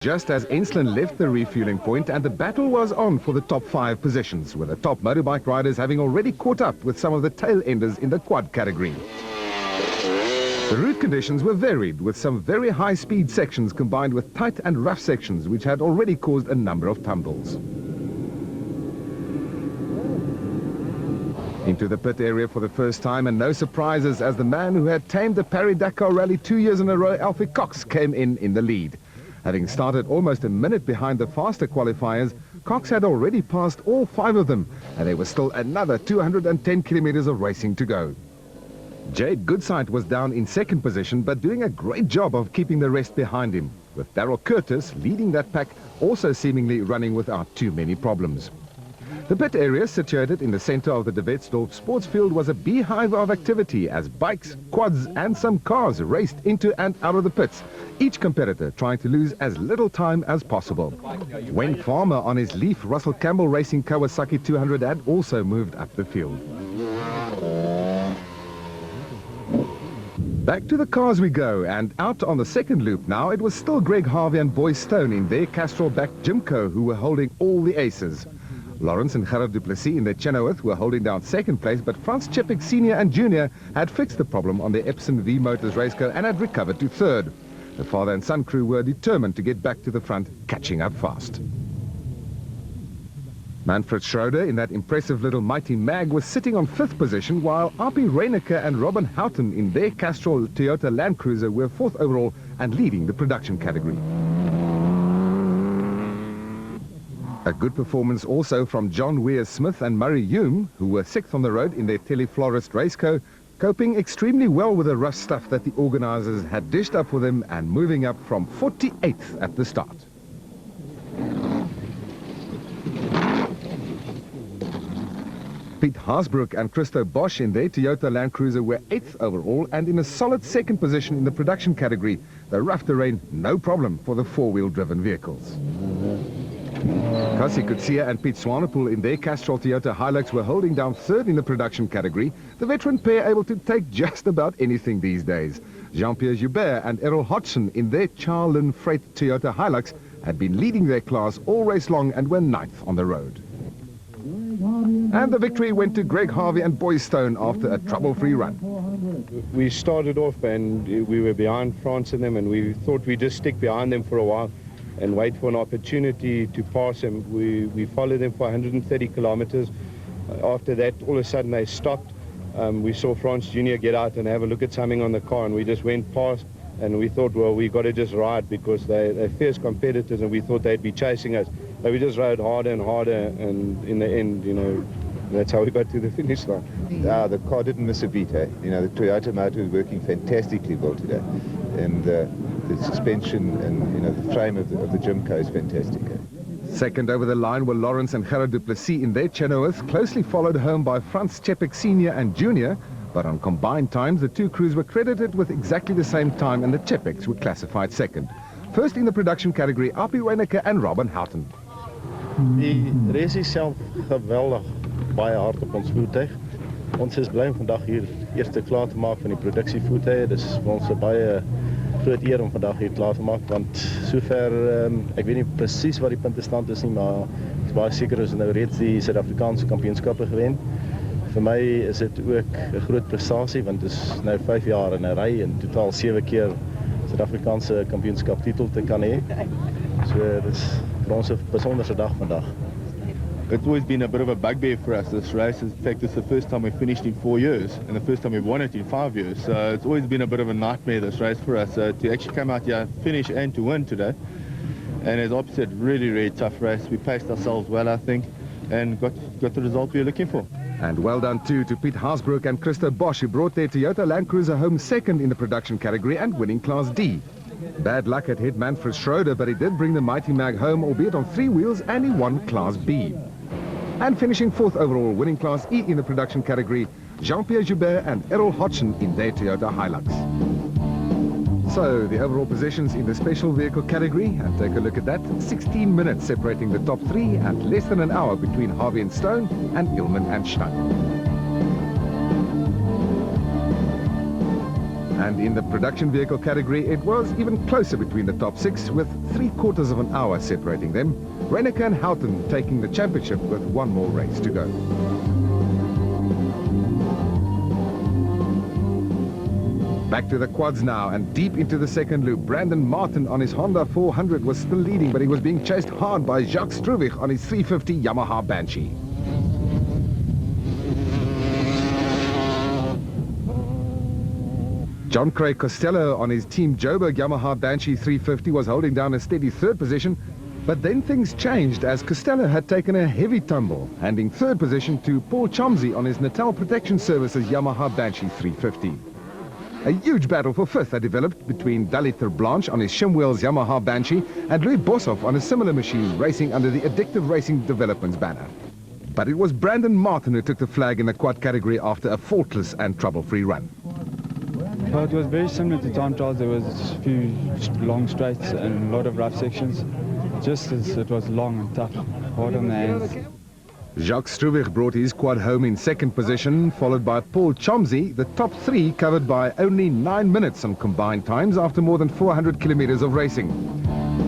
Just as Ensslin left the refueling point, and the battle was on for the top 5 positions, with the top motorbike riders having already caught up with some of the tail-enders in the quad category. The route conditions were varied, with some very high-speed sections combined with tight and rough sections, which had already caused a number of tumbles. Into the pit area for the first time, and no surprises, as the man who had tamed the Paris-Dakar Rally 2 years in a row, Alfie Cox, came in the lead. Having started almost a minute behind the faster qualifiers, Cox had already passed all 5 of them, and there was still another 210 kilometers of racing to go. Jade Goodsight was down in second position, but doing a great job of keeping the rest behind him, with Daryl Curtis leading that pack, also seemingly running without too many problems. The pit area, situated in the center of the De Wetsdorp sports field, was a beehive of activity as bikes, quads and some cars raced into and out of the pits, each competitor trying to lose as little time as possible. Wayne Farmer on his Leaf Russell Campbell Racing Kawasaki 200 had also moved up the field. Back to the cars we go, and out on the second loop now, it was still Greg Harvey and Boy Stone in their Castrol-backed Jimco who were holding all the aces. Lawrence and Gerard Duplessis in their Chenoweth were holding down second place, but Frans Chepik Sr. and Jr. had fixed the problem on their Epson V Motors racecar and had recovered to third. The father and son crew were determined to get back to the front, catching up fast. Manfred Schroeder in that impressive little Mighty Mag was sitting on 5th position, while R.P. Reinecker and Robin Houghton in their Castrol Toyota Land Cruiser were 4th overall and leading the production category. A good performance also from John Weir Smith and Murray Hume, who were 6th on the road in their Teleflorist Raceco, coping extremely well with the rough stuff that the organisers had dished up for them and moving up from 48th at the start. Piet Haasbroek and Christo Bosch in their Toyota Land Cruiser were 8th overall and in a solid 2nd position in the production category. The rough terrain, no problem for the 4-wheel driven vehicles. Cassie Kutsia and Piet Swanepoel in their Castrol Toyota Hilux were holding down 3rd in the production category, the veteran pair able to take just about anything these days. Jean-Pierre Joubert and Errol Hodgson in their Charlin Freight Toyota Hilux had been leading their class all race long and were 9th on the road. And the victory went to Greg Harvey and Boy Stone after a trouble-free run. We started off and we were behind France and them, and we thought we'd just stick behind them for a while and wait for an opportunity to pass them. We followed them for 130 kilometers. After that, all of a sudden they stopped. We saw France Jr. get out and have a look at something on the car, and we just went past, and we thought, well, we got to just ride because they're fierce competitors and we thought they'd be chasing us. But we just rode harder and harder, and in the end, you know, that's how we got to the finish line. Yeah, the car didn't miss a beat, eh? You know, the Toyota motor is working fantastically well today. And the suspension and, you know, the frame of the Jimco is fantastic. Eh? Second over the line were Lawrence and Gerard Duplessis in their Chenoweth, closely followed home by Frans Chepik Sr. and Jr., but on combined times, the two crews were credited with exactly the same time, and the Chepiks were classified 2nd. First in the production category, R.P. Reinecker and Robin Houghton. Die race is self geweldig, baie hard op ons voertuig. Ons is blij om vandaag hier eerste klaar te maken van die productievoertuig. Dus voor ons 'n baie groot eer om vandaag hier klaar te maken, want sover, ik weet niet precies wat die puntenstand is nie, maar ik is baie seker ons nou reeds die Suid-Afrikaanse kampioenskappe gewen. Voor mij is het ook een groot prestatie, want het is nu 5 jaar in een rij en totaal 7 keer Suid-Afrikaanse kampioenskaptitel te kan hê. So dit is voor ons een bijzondere dag vandaag. It's always been a bit of a bugbear for us, this race. In fact, it's the first time we finished in 4 years and the first time we've won it in 5 years. So it's always been a bit of a nightmare, this race for us. To actually come out here, finish and to win today. And as opposite, really, really tough race. We paced ourselves well, I think, and got the result we were looking for. And well done too to Piet Haasbroek and Christo Bosch, who brought their Toyota Land Cruiser home 2nd in the production category and winning Class D. Bad luck had hit Manfred Schroeder, but he did bring the Mighty Mag home, albeit on 3 wheels, and he won Class B. And finishing 4th overall, winning Class E in the production category, Jean-Pierre Joubert and Errol Hodgson in their Toyota Hilux. So, the overall positions in the special vehicle category, and take a look at that, 16 minutes separating the top 3 and less than an hour between Harvey and Stone and Illman and Stein. And in the production vehicle category, it was even closer between the top 6, with 3/4 of an hour separating them. Reneke and Houghton taking the championship with one more race to go. Back to the quads now, and deep into the second loop. Brandon Martin on his Honda 400 was still leading, but he was being chased hard by Jacques Struwig on his 350 Yamaha Banshee. John Craig Costello on his Team Joburg Yamaha Banshee 350 was holding down a steady third position, but then things changed as Costello had taken a heavy tumble, handing third position to Paul Chomsey on his Natal Protection Services Yamaha Banshee 350. A huge battle for fifth had developed between Dalit Blanche on his Shimwell's Yamaha Banshee and Louis Boshoff on a similar machine racing under the Addictive Racing Developments banner. But it was Brandon Martin who took the flag in the quad category after a faultless and trouble-free run. Well, it was very similar to time trials. There was a few long straights and a lot of rough sections. Just as it was long and tough, hard on the hands. Jacques Struwig brought his quad home in second position, followed by Paul Chomsey, the top 3 covered by only 9 minutes on combined times after more than 400 kilometers of racing.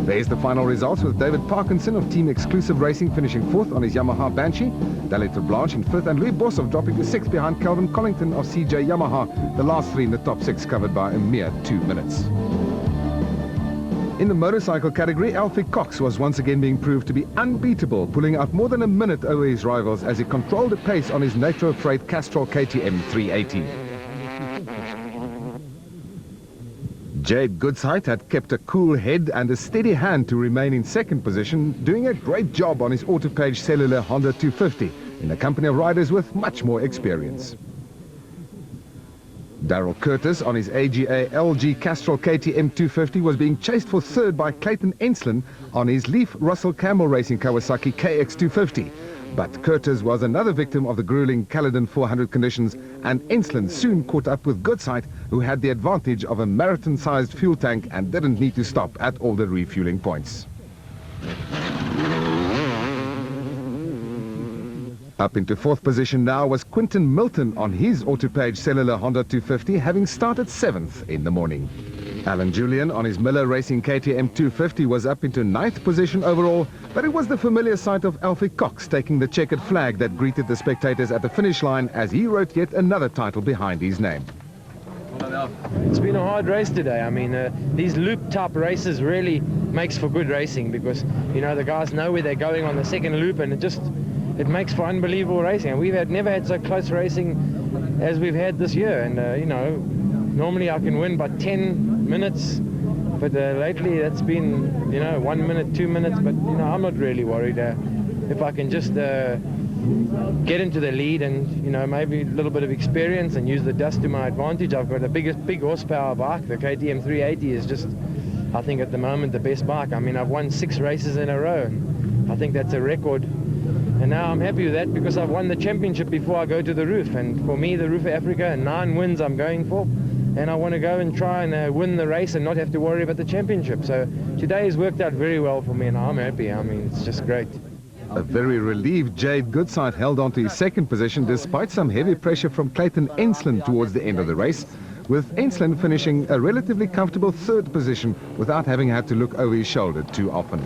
There's the final results, with David Parkinson of Team Exclusive Racing finishing 4th on his Yamaha Banshee, Dalit Blanche in 5th, and Louis Boshoff dropping to 6th behind Calvin Collington of CJ Yamaha, the last 3 in the top 6 covered by a mere 2 minutes. In the motorcycle category, Alfie Cox was once again being proved to be unbeatable, pulling out more than a minute over his rivals as he controlled the pace on his Nitro Freight Castrol KTM 380. Jade Goodsight had kept a cool head and a steady hand to remain in second position, doing a great job on his Autopage Cellular Honda 250 in the company of riders with much more experience. Darrell Curtis on his AGA LG Castrol KTM 250 was being chased for third by Clayton Ensslin on his Leaf Russell Campbell Racing Kawasaki KX 250. But Curtis was another victim of the grueling Caledon 400 conditions, and Ensslin soon caught up with Goodsight, who had the advantage of a marathon-sized fuel tank and didn't need to stop at all the refueling points. Up into fourth position now was Quinton Milton on his Autopage Cellular Honda 250, having started 7th in the morning. Alan Julian on his Miller Racing KTM 250 was up into 9th position overall, but it was the familiar sight of Alfie Cox taking the checkered flag that greeted the spectators at the finish line as he wrote yet another title behind his name. It's been a hard race today. I mean, these loop-type races really makes for good racing because, you know, the guys know where they're going on the second loop, and it makes for unbelievable racing. And we've never had so close racing as we've had this year. And, you know, normally I can win by 10 minutes, but lately that's been, you know, 1 minute, 2 minutes. But, you know, I'm not really worried. If I can just get into the lead and, you know, maybe a little bit of experience and use the dust to my advantage. I've got a big horsepower bike. The KTM 380 is just, I think at the moment, the best bike. I mean, I've won 6 races in a row, and I think that's a record. And now I'm happy with that because I've won the championship before I go to the roof. And for me, the Roof of Africa, 9 wins I'm going for. And I want to go and try and win the race and not have to worry about the championship. So today has worked out very well for me, and I'm happy. I mean, it's just great. A very relieved Jade Goodsight held on to his second position despite some heavy pressure from Clayton Ensslin towards the end of the race, with Ensslin finishing a relatively comfortable third position without having had to look over his shoulder too often.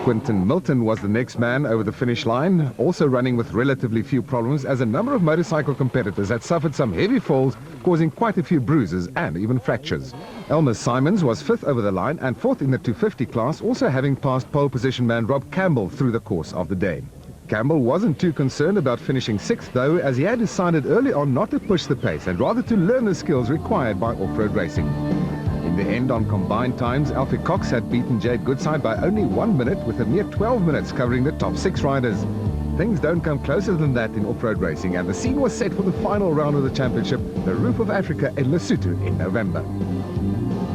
Quinton Milton was the next man over the finish line, also running with relatively few problems as a number of motorcycle competitors had suffered some heavy falls, causing quite a few bruises and even fractures. Elmer Simons was 5th over the line and 4th in the 250 class, also having passed pole position man Rob Campbell through the course of the day. Campbell wasn't too concerned about finishing 6th though, as he had decided early on not to push the pace and rather to learn the skills required by off-road racing. In the end, on combined times, Alfie Cox had beaten Jade Goodsight by only 1 minute, with a mere 12 minutes covering the top 6 riders. Things don't come closer than that in off-road racing, and the scene was set for the final round of the championship, the Roof of Africa in Lesotho in November.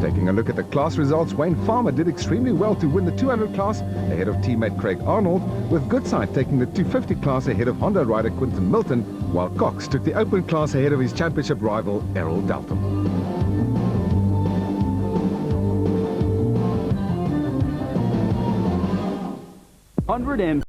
Taking a look at the class results, Wayne Farmer did extremely well to win the 200 class ahead of teammate Craig Arnold, with Goodsight taking the 250 class ahead of Honda rider Quinton Milton, while Cox took the open class ahead of his championship rival Errol Dalton. 100 and